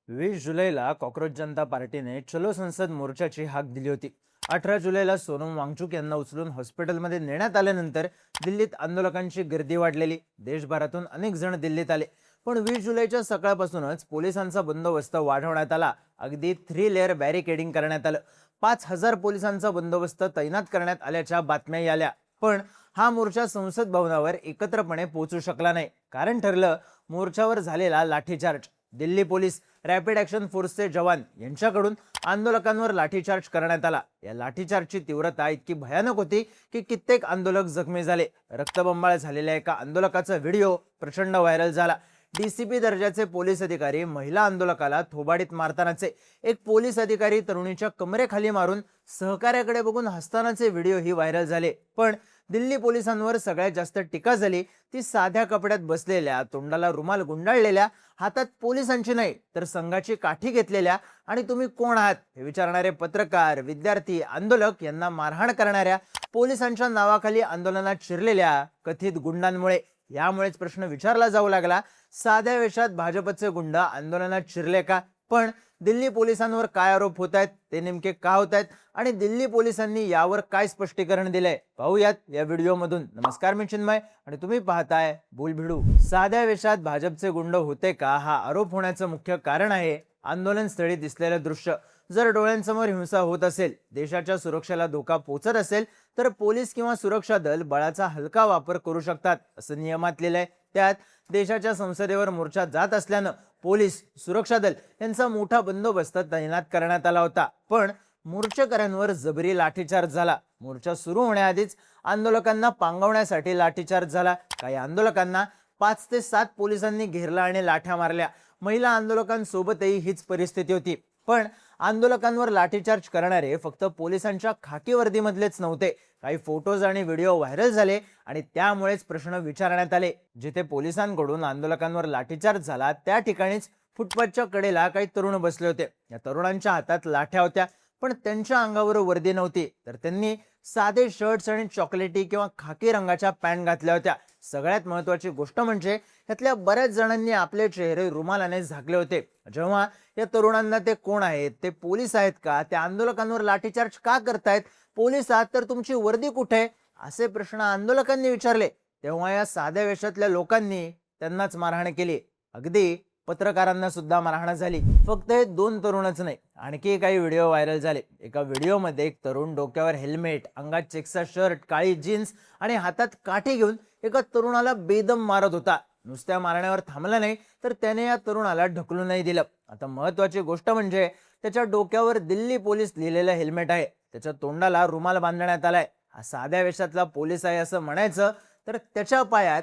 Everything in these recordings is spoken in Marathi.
20 जुलैला कॉक्रोच जनता पार्टीने चलो संसद मोर्चाची हाक दिली होती। 18 जुलैला सोनम वांगचुक यांना उचलून हॉस्पिटलमध्ये नेण्यात आल्यानंतर दिल्लीत आंदोलकांची गर्दी वाढलेली। देशभरातून अनेक जण दिल्लीत आले, पण 20 जुलैच्या सकाळपासूनच पोलिसांचा बंदोबस्त वाढवण्यात आला। अगदी 3 लेअर बॅरिकेडिंग करण्यात आलं। 5,000 पोलिसांचा बंदोबस्त तैनात करण्यात आल्याच्या बातम्याही आल्या। पण हा मोर्चा संसद भवनावर एकत्रपणे पोहोचू शकला नाही, कारण ठरलं मोर्चावर झालेला lathicharge. Delhi police, rapid action फोर्सचे जवान यांच्याकडून आंदोलकांवर लाठीचार्ज करण्यात आला। या लाठीचार्जची तीव्रता इतकी भयानक होती की कित्येक आंदोलक जखमी झाले। रक्तबंबाळ झालेल्या एका आंदोलकाचा व्हिडिओ प्रचंड व्हायरल झाला। डीसीपी दर्जाचे पोलीस अधिकारी महिला आंदोलकाला थोबाडीत मारतानाचे, एक पोलीस अधिकारी तरुणीच्या कमरेखाली मारून सहकार्याकडे बघून हसतानाचे व्हिडिओही व्हायरल झाले। पण दिल्ली पोलिसांवर सगळ्यात जास्त टीका झाली ती साध्या कपड्यात बसलेल्या, तोंडाला रुमाल गुंडाळलेल्या, हातात पोलिसांची नाही तर संघाची काठी घेतलेल्या आणि तुम्ही कोण आहात हे विचारणारे पत्रकार, विद्यार्थी, आंदोलक यांना मारहाण करणाऱ्या, पोलिसांच्या नावाखाली आंदोलनात शिरलेल्या कथित गुंडांमुळे। यामुळेच प्रश्न विचारला जाऊ लागला, साध्या वेशात भाजपचे गुंड आंदोलनात शिरले का? पण दिल्ली पोलिसांवर काय आरोप होत आहेत, ते नेमके का होत आहेत आणि दिल्ली पोलिसांनी यावर काय स्पष्टीकरण दिलंय, पाहूयात या व्हिडिओमधून। नमस्कार, मी चिन्मय आणि तुम्ही पाहताय बोलभिडू। साध्या वेशात भाजपचे गुंड होते का, हा आरोप होण्याचं मुख्य कारण आहे आंदोलन स्थळी दिसलेलं दृश्य। जर डोळ्यांसमोर हिंसा होत असेल, देशाच्या सुरक्षेला धोका पोहोचत असेल, तर पोलीस किंवा सुरक्षा दल बळाचा हलका वापर करू शकतात असं नियमात लिहिलंय। त्यात देशाच्या संसदेवर मोर्चा जात असल्यानं पोलीस, सुरक्षा दल यांचा मोठा बंदोबस्त तैनात करण्यात आला होता। पण मोर्चेकऱ्यांवर जबरी लाठीचार्ज झाला। मोर्चा सुरू होण्याआधीच आंदोलकांना पांगवण्यासाठी लाठीचार्ज झाला। काही आंदोलकांना 5 ते 7 पोलिसांनी घेरला आणि लाठ्या मारल्या। महिला आंदोलकांसोबतही हीच परिस्थिती होती। पण आंदोलकांवर लाठीचार्ज करणारे फक्त पोलिसांच्या खाकी वर्दीमधलेच नव्हते। काही फोटोज आणि व्हिडिओ व्हायरल झाले आणि त्यामुळेच प्रश्न विचारण्यात आले। जिथे पोलिसांकडून आंदोलकांवर लाठीचार्ज झाला त्या ठिकाणीच फुटपाथच्या कडेला काही तरुण बसले होते। या तरुणांच्या हातात लाठ्या होत्या, पण त्यांच्या अंगावर वर्दी नव्हती, तर त्यांनी साधे शर्ट्स आणि चॉकलेटी किंवा खाकी रंगाच्या पॅन्ट घातल्या होत्या। सगळ्यात महत्त्वाची गोष्ट म्हणजे यातल्या बऱ्याच जणांनी आपले चेहरे रुमालाने झाकले होते। जेव्हा या तरुणांना ते कोण आहेत, ते पोलीस आहेत का, त्या आंदोलकांवर लाठीचार्ज का करतायत, पोलीस आहात तर तुमची वर्दी कुठे, असे प्रश्न आंदोलकांनी विचारले, तेव्हा या साध्या वेशातल्या लोकांनी त्यांनाच मारहाण केली। अगदी पत्रकारांना सुद्धा मारहाण झाली। फक्त हे 2 तरुणच नाही, आणखी काही व्हिडिओ व्हायरल झाले। एका व्हिडिओमध्ये एक तरुण डोक्यावर हेल्मेट, अंगात चेक्सचा शर्ट, काळी जीन्स आणि हातात काठी घेऊन एका तरुणाला बेदम मारत होता। नुसत्या मारण्यावर थांबला नाही, तर त्याने या तरुणाला ढकलूनही दिलं। आता महत्त्वाची गोष्ट म्हणजे त्याच्या डोक्यावर दिल्ली पोलीस लिहिलेलं हेल्मेट आहे, त्याच्या तोंडाला रुमाल बांधण्यात आलाय। हा साध्या वेशातला पोलीस आहे असं म्हणायचं तर त्याच्या पायात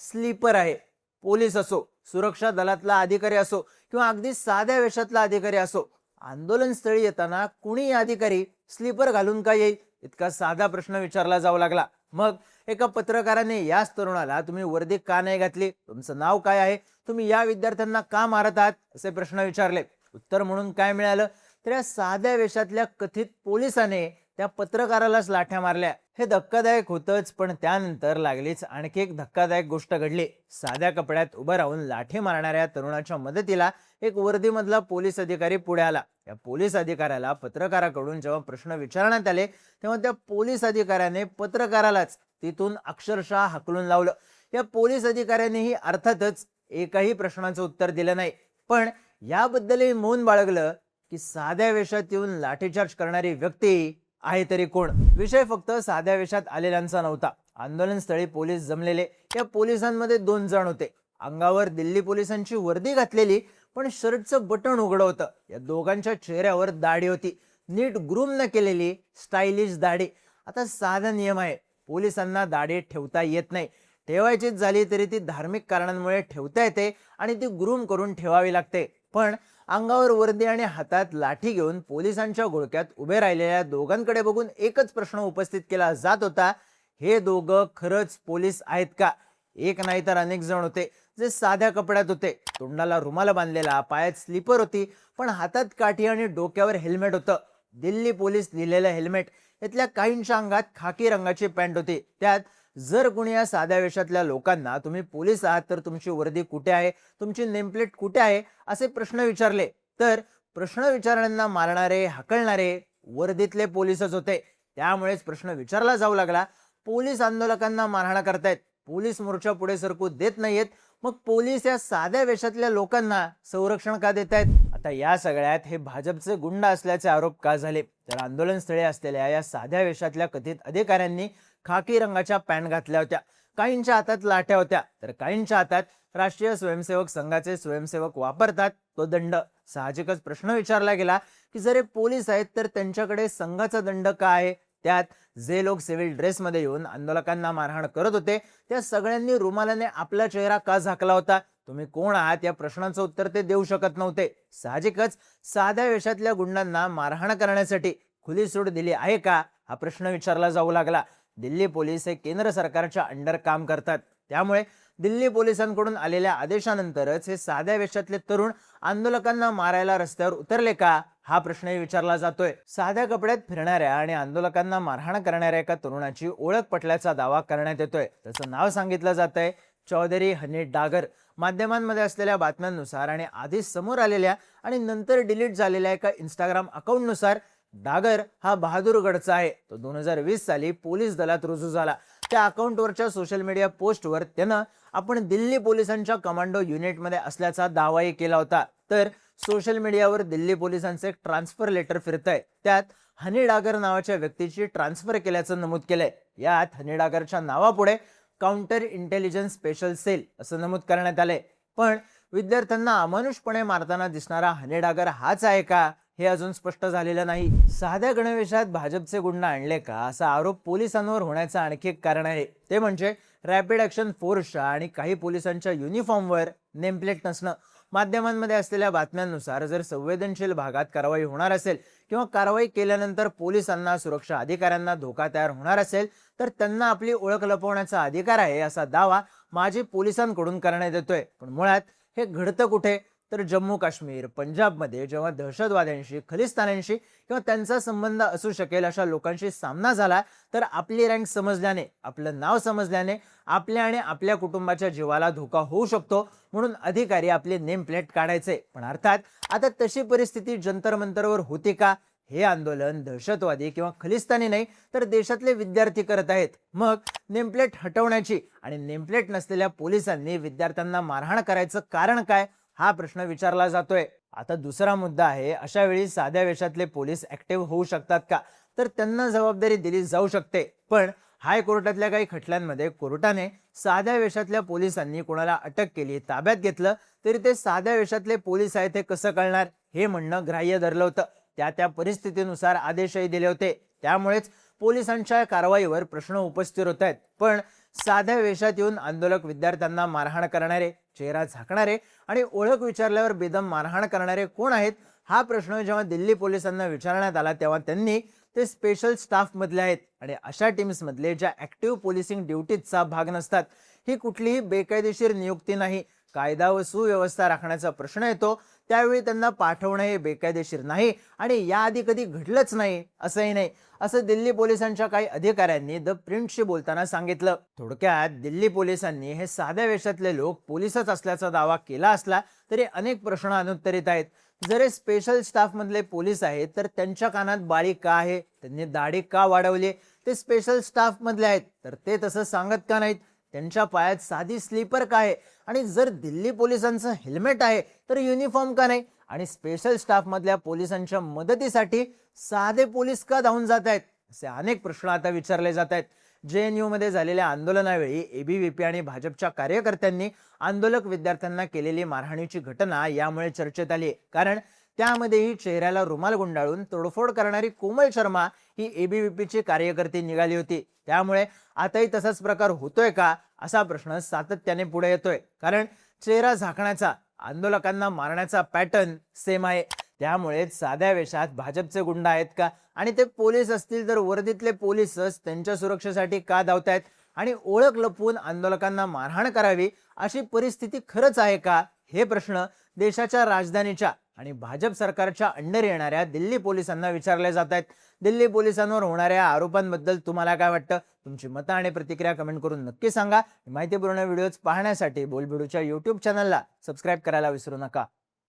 स्लीपर आहे। पोलीस असो, सुरक्षा दलातला अधिकारी असो किंवा अगदी साध्या वेशातला अधिकारी असो, आंदोलन स्थळी येताना कुणी अधिकारी स्लीपर घालून का येईल, इतका साधा प्रश्न विचारला जाऊ लागला। मग एका पत्रकाराने याच तरुणाला तुम्ही वर्दी का नाही घातली, तुमचं नाव काय आहे, तुम्ही या विद्यार्थ्यांना का मारत आहात, असे प्रश्न विचारले। उत्तर म्हणून काय मिळालं, तर या साध्या वेशातल्या कथित पोलिसाने त्या पत्रकारालाच लाठ्या मारल्या। हे धक्कादायक होतंच, पण त्यानंतर लागलीच आणखी एक धक्कादायक गोष्ट घडली। साध्या कपड्यात उभं राहून लाठी मारणाऱ्या तरुणाच्या मदतीला एक वर्दीमधला पोलीस अधिकारी पुढे आला। या पोलीस अधिकाऱ्याला पत्रकाराकडून जेव्हा प्रश्न विचारण्यात आले, तेव्हा त्या पोलीस अधिकाऱ्याने पत्रकारालाच तिथून अक्षरशः हाकलून लावलं। या पोलीस अधिकाऱ्यानेही अर्थातच एकही प्रश्नाचं उत्तर दिलं नाही, पण याबद्दलही मौन बाळगलं की साध्या वेशात येऊन लाठीचार्ज करणारी व्यक्ती आहे तरी कोण। विषय फक्त साध्या वेशात आलेल्यांचा नव्हता। आंदोलन स्थळी पोलीस जमलेले, या पोलिसांमध्ये 2 जण होते। अंगावर दिल्ली पोलिसांची वर्दी घातलेली, पण शर्टचं बटन उघडं होतं। या दोघांच्या चेहऱ्यावर दाढी होती, नीट ग्रूम न केलेली स्टायलिश दाढी। आता साधा नियम आहे, पोलिसांना दाढी ठेवता येत नाही, ठेवायचीच झाली तरी ती धार्मिक कारणांमुळे ठेवता येते आणि ती ग्रूम करून ठेवावी लागते। पण अंगावर वर्दी आणि हातात लाठी घेऊन पोलिसांच्या घोळक्यात उभे राहिलेल्या दोघांकडे बघून एकच प्रश्न उपस्थित केला जात होता, हे दोघं खरंच पोलीस आहेत का? एक नाही तर अनेक जण होते जे साध्या कपड्यात होते, तोंडाला रुमाल बांधलेला, पायात स्लीपर होती, पण हातात काठी आणि डोक्यावर हेल्मेट होतं। दिल्ली पोलीस लिहिलेलं हेल्मेट, यातल्या काहींच्या अंगात खाकी रंगाची पॅन्ट होती। त्यात जर कुणी या साध्या वेशातल्या लोकांना तुम्ही पोलीस आहात तर तुमची वर्दी कुठे आहे, तुमची नेमप्लेट कुठे आहे, असे प्रश्न विचारले, तर प्रश्न विचारणाऱ्यांना मारणारे, हाकलणारे वर्दीतले पोलीसच होते. त्यामुळेच प्रश्न विचारला जाऊ लागला, पोलीस आंदोलकांना मारहाण करतायत, पोलीस मोर्चा पुढे सरकू देत नाहीयेत, मग पोलीस या साध्या वेशातल्या लोकांना संरक्षण का देत आहेत? आता या सगळ्यात हे भाजपचे गुंड असल्याचे आरोप का झाले? तर आंदोलनस्थळी असलेल्या या साध्या वेशातल्या कथित अधिकाऱ्यांनी खाकी रंगाच्या पॅन्ट घातल्या होत्या, काहींच्या हातात लाट्या होत्या, तर काहींच्या हातात राष्ट्रीय स्वयंसेवक संघाचे स्वयंसेवक वापरतात तो दंड. साहजिकच प्रश्न विचारला गेला की जर हे पोलीस आहेत तर त्यांच्याकडे संघाचा दंड का आहे? त्यात जे लोक सिव्हिल ड्रेसमध्ये येऊन आंदोलकांना मारहाण करत होते त्या सगळ्यांनी रुमालाने आपला चेहरा का झाकला होता? तुम्ही कोण आहात या प्रश्नाचं उत्तर ते देऊ शकत नव्हते. साहजिकच साध्या वेशातल्या गुंडांना मारहाण करण्यासाठी खुली सूट दिली आहे का हा प्रश्न विचारला जाऊ लागला. दिल्ली पोलीस हे केंद्र सरकारच्या अंडर काम करतात, त्यामुळे दिल्ली पोलिसांकडून आलेल्या आदेशानंतरच हे साध्या वेशातले तरुण आंदोलकांना मारायला रस्त्यावर उतरले का हा प्रश्नही विचारला जातोय. साध्या कपड्यात फिरणाऱ्या आणि आंदोलकांना मारहाण करणाऱ्या एका तरुणाची ओळख पटल्याचा दावा करण्यात येतोय. त्याचं नाव सांगितलं जात आहे चौधरी हनी डागर. माध्यमांमध्ये असलेल्या बातम्यांनुसार आणि आधीच समोर आलेल्या आणि नंतर डिलीट झालेल्या एका इंस्टाग्राम अकाउंटनुसार डागर हा बहादूरगडचा आहे. तो 2020 साली पोलीस दलात रुजू झाला. त्या अकाउंटवरच्या सोशल मीडिया पोस्टवर त्यानं आपण दिल्ली पोलिसांच्या कमांडो युनिटमध्ये असल्याचा दावाही केला होता. तर सोशल मीडियावर दिल्ली पोलिसांचे एक ट्रान्सफर लेटर फिरतंय, त्यात हनी डागर नावाच्या व्यक्तीची ट्रान्सफर केल्याचं नमूद केलंय. यात हनी डागरच्या नावापुढे काउंटर इंटेलिजन्स स्पेशल सेल असं नमूद करण्यात आलंय. पण विद्यार्थ्यांना अमानुषपणे मारताना दिसणारा हनी डागर हाच आहे का हे अजून स्पष्ट झालेलं नाही. साध्या गणवेशात भाजपचे गुंड आणले का असा आरोप पोलिसांवर होण्याचं आणखी एक कारण आहे, ते म्हणजे रॅपिड ऍक्शन फोर्सच्या आणि काही पोलिसांच्या युनिफॉर्मवर नेमप्लेट नसणं. माध्यमांमध्ये असलेल्या बातम्यांनुसार जर संवेदनशील भागात कारवाई होणार असेल किंवा कारवाई केल्यानंतर पोलिसांना सुरक्षा अधिकाऱ्यांना धोका तयार होणार असेल तर त्यांना आपली ओळख लपवण्याचा अधिकार आहे असा दावा माजी पोलिसांकडून करण्यात येतोय. पण मुळात हे घडतं कुठे? तर जम्मू काश्मीर, पंजाबमध्ये जेव्हा दहशतवाद्यांशी, खलिस्तान्यांशी किंवा त्यांचा संबंध असू शकेल अशा लोकांशी सामना झाला तर आपली रँक समजल्याने, आपलं नाव समजल्याने आपल्या आणि आपल्या कुटुंबाच्या जीवाला धोका होऊ शकतो, म्हणून अधिकारी आपले नेम प्लेट काढायचे. पण अर्थात आता तशी परिस्थिती जंतर मंतरवर होती का? हे आंदोलन दहशतवादी किंवा खलिस्तानी नाही तर देशातले विद्यार्थी करत आहेत. मग नेमप्लेट हटवण्याची आणि नेमप्लेट नसलेल्या पोलिसांनी विद्यार्थ्यांना मारहाण करायचं कारण काय हा प्रश्न विचारला जातोय. आता दुसरा मुद्दा आहे, अशा वेळी साध्या वेशातले पोलीस ऍक्टिव्ह होऊ शकतात का? तर त्यांना जबाबदारी दिली जाऊ शकते. पण हायकोर्टातल्या काही खटल्यांमध्ये कोर्टाने साध्या वेशातल्या पोलिसांनी कोणाला अटक केली, ताब्यात घेतलं तरी ते साध्या वेशातले पोलीस आहेत हे कसं कळणार हे म्हणणं ग्राह्य धरलं होतं. त्या परिस्थितीनुसार आदेशही दिले होते. त्यामुळेच पोलिसांच्या कारवाईवर प्रश्न उपस्थित होत आहेत. पण साध्या वेशात येऊन आंदोलक विद्यार्थ्यांना मारहाण करणारे, चेहरा झाकणारे आणि ओळख विचारल्यावर बेदम मारहाण करणारे कोण आहेत हा प्रश्न जेव्हा दिल्ली पोलिसांना विचारण्यात आला तेव्हा त्यांनी ते स्पेशल स्टाफ मधले आहेत आणि अशा टीम्स मधले ज्या ऍक्टिव्ह पोलिसिंग ड्युटीचा भाग नसतात. ही कुठलीही बेकायदेशीर नियुक्ती नाही. कायदा व सुव्यवस्था राखण्याचा प्रश्न येतो त्यावेळी त्यांना पाठवणं हे बेकायदेशीर नाही आणि याआधी कधी घडलंच नाही असंही नाही, असं दिल्ली पोलिसांच्या काही अधिकाऱ्यांनी द प्रिंटशी बोलताना सांगितलं. थोडक्यात दिल्ली पोलिसांनी हे साध्या वेशातले लोक पोलीसच असल्याचा दावा केला असला तरी अनेक प्रश्न अनुत्तरित आहेत. जर हे स्पेशल स्टाफ मधले पोलीस आहेत तर त्यांच्या कानात बाळी का आहे? त्यांनी दाढी का वाढवली? ते स्पेशल स्टाफ मधले आहेत तर ते तसं सांगत का नाहीत? त्यांच्या पायात साधी स्लीपर का आहे? आणि जर दिल्ली पोलिसांचं हेल्मेट आहे तर युनिफॉर्म का नाही? आणि स्पेशल स्टाफ मधल्या पोलिसांच्या मदतीसाठी साधे पोलीस का धावून जात आहेत? असे अनेक प्रश्न आता विचारले जात आहेत. JNU मध्ये झालेल्या आंदोलनावेळी ABVP आणि भाजपच्या कार्यकर्त्यांनी आंदोलक विद्यार्थ्यांना केलेली मारहाणीची घटना यामुळे चर्चेत आली, कारण त्यामध्येही चेहऱ्याला रुमाल गुंडाळून तोडफोड करणारी कोमल शर्मा ही ABVP ची कार्यकर्ती निघाली होती. त्यामुळे आताही तसाच प्रकार होतोय का असा प्रश्न सातत्याने पुढे येतोय, कारण चेहरा झाकण्याचा, आंदोलकांना मारण्याचा पॅटर्न सेम आहे. त्यामुळे साध्या वेशात भाजपचे गुंड आहेत का? आणि ते पोलीस असतील तर वर्दीतले पोलीसच त्यांच्या सुरक्षेसाठी का धावतायत? आणि ओळख लपवून आंदोलकांना मारहाण करावी अशी परिस्थिती खरंच आहे का? हे प्रश्न देशाच्या राजधानीच्या आणि भाजप सरकारच्या अंडर येणाऱ्या दिल्ली पोलिसांना विचारले जात आहेत. दिल्ली पोलिसांवर होणाऱ्या आरोपांबद्दल तुम्हाला काय वाटतं? तुमची मतं आणि प्रतिक्रिया कमेंट करून नक्की सांगा. माहितीपूर्ण व्हिडिओज पाहण्यासाठी बोलबिडूच्या YouTube चॅनलला सबस्क्राईब करायला विसरू नका.